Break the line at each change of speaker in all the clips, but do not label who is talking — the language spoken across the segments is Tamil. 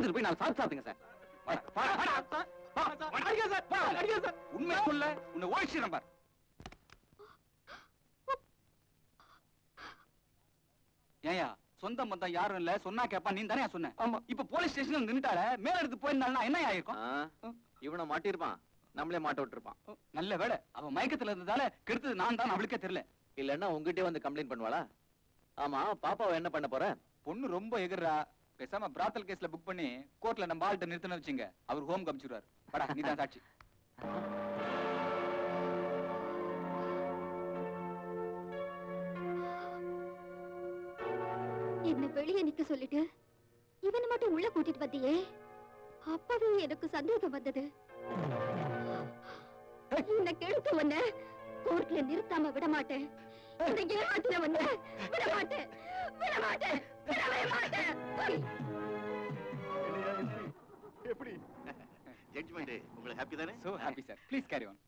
எடுத்துட்டு போய் நான் சாப்பிடுங்க சார். உண்மை சொல்ல உன்னை ஓய்ச்சி நம்பர். ஏயா சொந்த மொத்தம் யாரும் இல்ல, சொன்னா கேப்பா, நீ தானே சொன்ன. இப்ப போலீஸ் ஸ்டேஷன்ல நின்னுட்டால, மேல எடுத்து போயிருந்தாலும் என்ன ஆயிருக்கும்?
இவனை மாட்டிருப்பான், நம்மளே மாட்ட விட்டுருப்பான்.
நல்ல வேலை அவன் மயக்கத்துல இருந்ததால கெடுத்தது நான் தான், அவளுக்கே தெரியல.
இல்லன்னா உங்ககிட்டே வந்து கம்ப்ளைண்ட் பண்ணுவாளா? ஆமா, பாப்பாவை என்ன பண்ண போற?
பொண்ணு ரொம்ப எதிரா, பேசாம பிராத்தல் கேஸ்ல புக் பண்ணி கோர்ட்ல நம்ம ஆள்கிட்ட நிறுத்தணும் வச்சுங்க, அவர் ஹோம் கமிச்சிருவாரு. படா, நீ தான் சாட்சி.
என்ன வெளியே நிக்க சொல்லிட்டு இவனை மட்டும் உள்ள கூட்டிட்டு வந்தியே, அப்பவே எனக்கு சந்தேகம் வந்தது. இந்த கெடுத்து ஒண்ண கோர்ட்ல நிறுத்தாம விட மாட்டேன். இந்த ஏமாத்தின ஒண்ண விட மாட்டேன், விட மாட்டேன், விடவே மாட்டேன்.
எப்படி ஜட்ஜ்மெண்ட் உங்களுக்கு ஹாப்பி தானே?
So happy sir. Please carry on.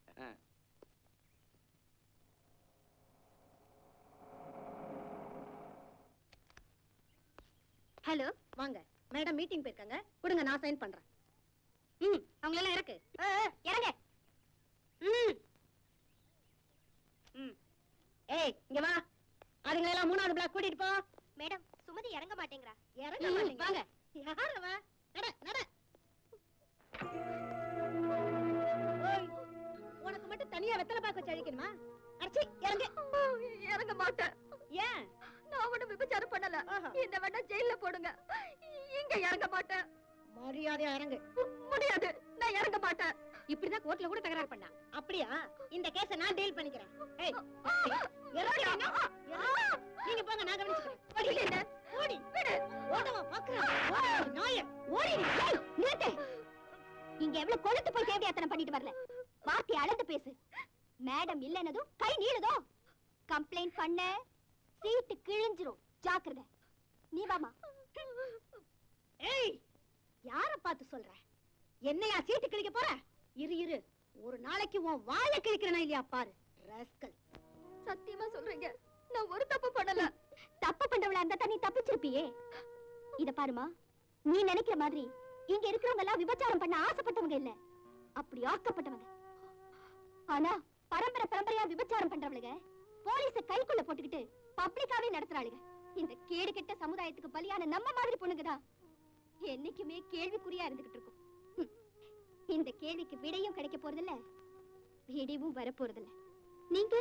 Hello, வாங்க. மேடம் மீட்டிங் போயிருக்காங்க, கொடுங்க நான் சைன் பண்றேன். அவங்க எல்லாம் இறக்கு. இறங்க. ஏய், இங்க வா. அதுங்க எல்லாம் 3வது பிளாக் கூட்டிட்டு போ. மேடம், சுமதி இறங்க மாட்டேங்கறா. இறங்க மாட்டேங்க. வாங்க. யார வா? நட நட. ஓய், உனக்கு மட்டும் தனியா வெத்தலை பாக்க வச்சு அழிக்கணுமா? அடச்சி, இறங்க. இறங்க மாட்டேன். ஏன்? நான் ஒண்ணு விபச்சாரம் பண்ணல. என்ன வேணா ஜெயில்ல போடுங்க, இங்க இறங்க மாட்டேன். மரியாதையா இறங்கு. முடியாது, நான் இறங்க மாட்டேன். இப்படிதான் கோர்ட்ல கூட தகராறு பண்ணா. அப்படியா? இந்த கேஸ நான் டீல் பண்ணிக்கிறேன். ஏய், இறங்க. நீங்க போங்க, நான் கவனிச்சுக்கிறேன். ஓடி ஓடி விடு. ஓடவா பாக்குறேன். நாயே, ஓடி. ஏய், நிறுத்து. இங்க எவ்வளவு கொழுத்து போய் கேவியாத்தனம் பண்ணிட்டு வரல. வார்த்தை அளந்து பேசு. மேடம் இல்லனதும் கை நீளுதோ. கம்ப்ளைண்ட் பண்ண சீட்டு கிழிஞ்சிரும். ஜாக்கிரதை. நீ வாமா. ஏய், யார பார்த்து சொல்ற? என்னையா சீட்டு கிழிக்க போற? இரு இரு, ஒரு நாளைக்கு உன் வாயை கிழிக்கிறனா இல்லையா பாரு. ராஸ்கல். சத்தியமா சொல்றீங்க, நான் ஒரு தப்பு பண்ணல. தப்பு பண்றவளா இருந்தா நீ தப்பிச்சிருப்பியே. இத பாருமா, நீ நினைக்கிற மாதிரி இங்க இருக்கிறவங்க எல்லாம் விபச்சாரம் பண்ண ஆசைப்பட்டவங்க இல்ல, அப்படி ஆக்கப்பட்டவங்க. ஆனா பரம்பரை பரம்பரையா விபச்சாரம் பண்றவளுங்க போலீஸ கைக்குள்ள போட்டுக்கிட்டு பப்ளிக்காவே நடத்துறாளுங்க. இந்த கேடு கெட்ட சமுதாயத்துக்கு பலியான நம்ம மாதிரி பொண்ணுங்கதான் என்னைக்குமே கேள்விக்குறியா இருந்துகிட்டு இருக்கும். இந்த கேள்விக்கு விடையும் கிடைக்க போறதில்ல, விடையும் வர போறதில்ல. நீங்க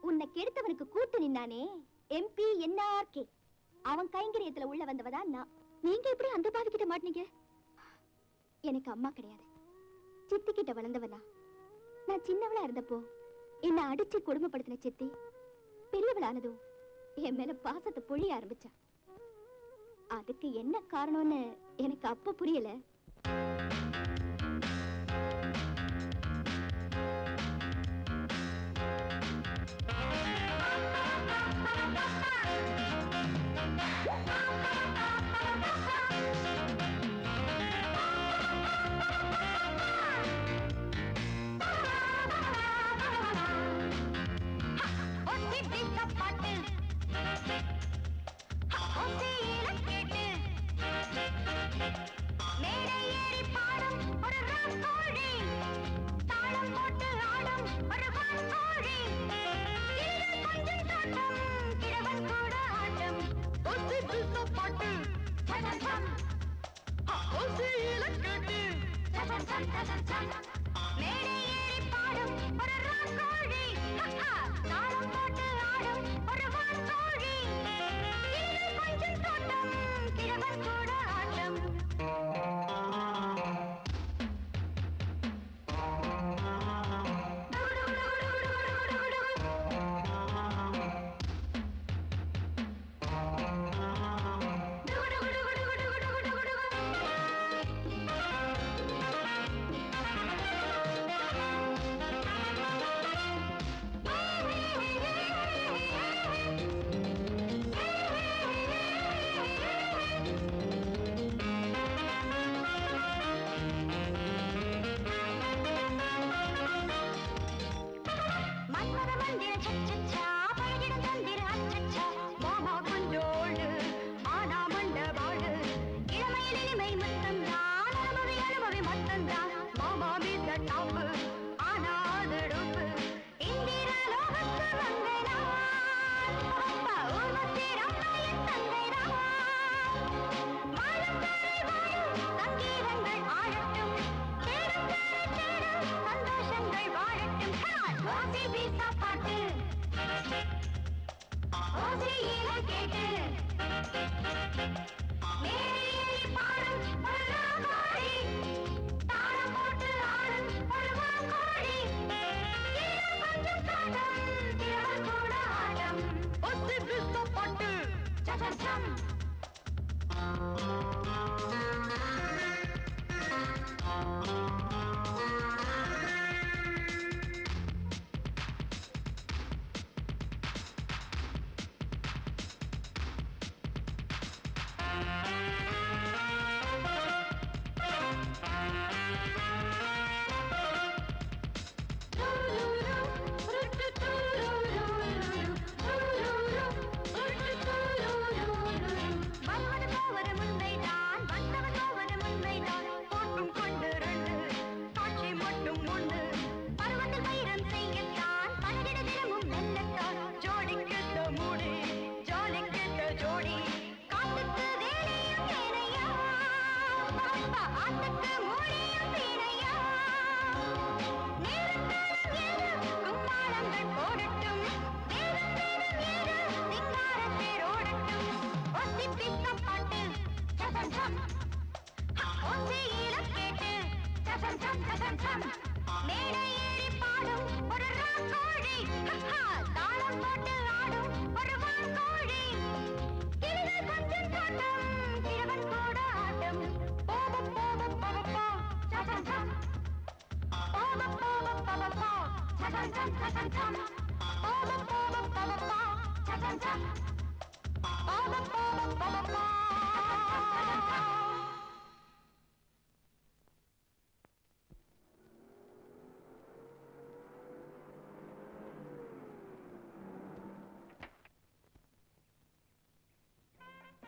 உன்னை கெடுத்தவனுக்கு கூட்டு நின்னானே MP NRK, அவன் கைங்கரியத்துல உள்ள வந்தவதான் நான். நீங்க எப்படி அந்த பாவி கிட்ட மாட்டீங்க? எனக்கு அம்மா கிடையாது, சித்தி கிட்ட வளர்ந்தவனா. நான் சின்னவளா இருந்தப்போ என்ன அடிச்சு கொடுமைப்படுத்தின சித்தி பெரியவளானதும் என் மேல பாசத்தை பொழிய ஆரம்பிச்சா. அதுக்கு என்ன காரணம்னு எனக்கு அப்ப புரியல.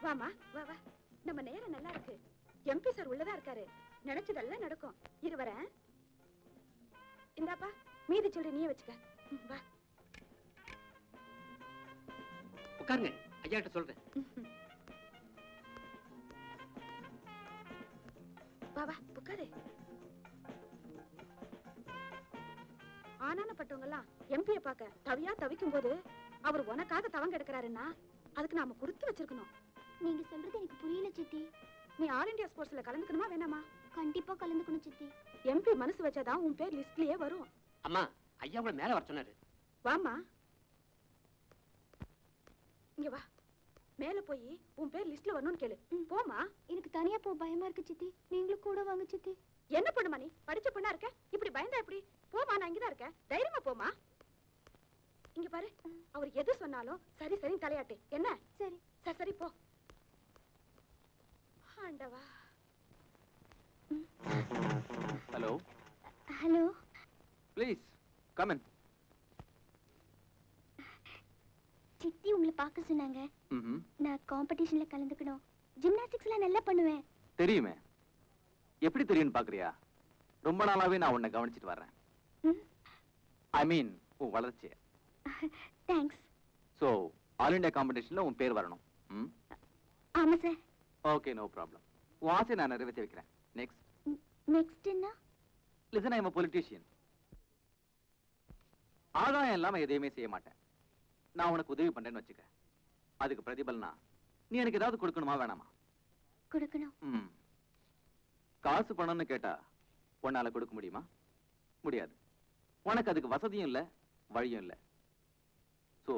வாமா வா வா, நம்ம நேரம் நல்லா இருக்கு. எம்பி சார் உள்ளதா இருக்காரு, நினைச்சதெல்லாம் நடக்கும். இருவரேன் இந்தாப்பா, மீதி சொல்லி நீயே வச்சுக்க. வா
உட்காருங்க, ஐயா கிட்ட சொல்றேன்.
வா வா உட்காரு. ஆனானப்பட்டவங்க எல்லாம் எம்பியை பார்க்க தவியா தவிக்கும் போது அவர் உனக்காக தவங்க எடுக்கிறாருன்னா அதுக்கு நாம கொடுத்து வச்சிருக்கணும்.
நீங்க சொல்றது எனக்கு புரியல சித்தி.
நீ ஆல் இந்தியா ஸ்போர்ட்ஸ்ல கலந்துக்கணுமா வேணாமா?
கண்டிப்பா கலந்துக்கணும் சித்தி.
எம்பி மனசு வச்சாதான் உன் பேர் லிஸ்ட்லயே வரும்.
அம்மா, ஐயா கூட மேல வர சொன்னாரு.
வாமா, இங்க வா. மேல போய் உன் பேர் லிஸ்ட்ல வரணும்னு கேளு. போமா.
எனக்கு தனியா போ பயமா இருக்கு சித்தி. நீங்களும் கூட வாங்க சித்தி.
என்ன பண்ணுமா நீ? படிச்ச பொண்ணா இருக்க, இப்படி பயந்தா எப்படி? போமா, நான் இங்கதான் இருக்கேன். தைரியமா போமா. இங்க பாரு, அவர் எது சொன்னாலும் சரி சரி தலையாட்டு. என்ன?
சரி
சரி சரி போ. ஆண்டவா.
Hello
hello,
please come in.
சித்தி உங்களை பார்க்க சொன்னாங்க.
ம்ஹும்.
நான் காம்படிஷன்ல கலந்துக்கணும். ஜிம்னாஸ்டிக்ஸ்ல நல்லா பண்ணுவேன்.
தெரியுமே. எப்படி தெரியும்னு பாக்குறியா? ரொம்ப நாளாவே நான் உன்னை கவனிச்சிட்டு வர்றேன். ஐ மீன் உன் வளர்ச்சி.
தேங்க்ஸ்.
சோ ஆல் இந்தியா காம்படிஷன்ல உன் பேர் வரணும்.
ஆமா சார்.
Okay, no problem. உன் ஆசை நான் நிறைவேற்றி வைக்கிறேன். நெக்ஸ்ட்.
நெக்ஸ்ட் என்ன?
Listen, I am a politician. ஆதாயம் இல்லாம எதையுமே செய்ய மாட்டேன். நான் உனக்கு உதவி பண்றேன்னு வச்சுக்க. அதுக்கு பிரதிபலனா நீ எனக்கு ஏதாவது கொடுக்கணுமா வேணாமா?
கொடுக்கணும்.
காசு பணம்னு கேட்டா உன்னால கொடுக்க முடியுமா? முடியாது. உனக்கு அதுக்கு வசதியும் இல்ல, வழியும் இல்ல. சோ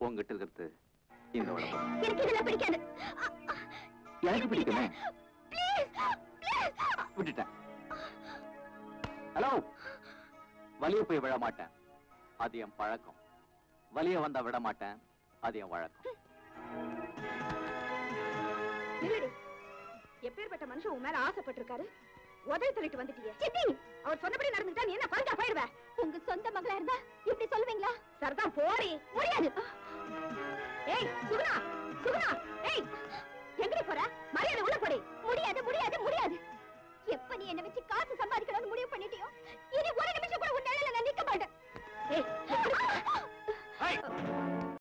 உங்ககிட்ட இருக்கிறது இந்த உடம்பு.
எனக்கு இதெல்லாம் பிடிக்காது.
எனக்கு பிடிக்குமே.
Please please.
விட்டுட்டேன். ஹலோ, வலிய போய் விழ மாட்டேன், அது என் பழக்கம். வலிய வந்தா விட மாட்டேன், அது என் வழக்கம்.
எப்பேற்பட்ட மனுஷன் உன் மேல ஆசைப்பட்டிருக்காரு? உதவி தள்ளிட்டு வந்துட்டியே.
சித்தி,
அவர் சொன்னபடி நடந்துட்டா நீ என்ன பழக்கா போயிடுவ?
உங்க சொந்த மகளா இருந்தா இப்படி சொல்லுவீங்களா?
சரிதான், போடி.
முடியாது.
ஏய் சுகுணா, சுகுணா, ஏய் எங்கடி போற? மரியாதை உள்ள போடி.
முடியாது முடியாது முடியாது. எப்ப நீ என்ன வச்சு காசு சம்பாதிக்கணும்னு முடிவு பண்ணிட்டியோ, இனி ஒரு நிமிஷம் கூட உன் நிழல்ல நான் நிக்க மாட்டேன்.
ஏய்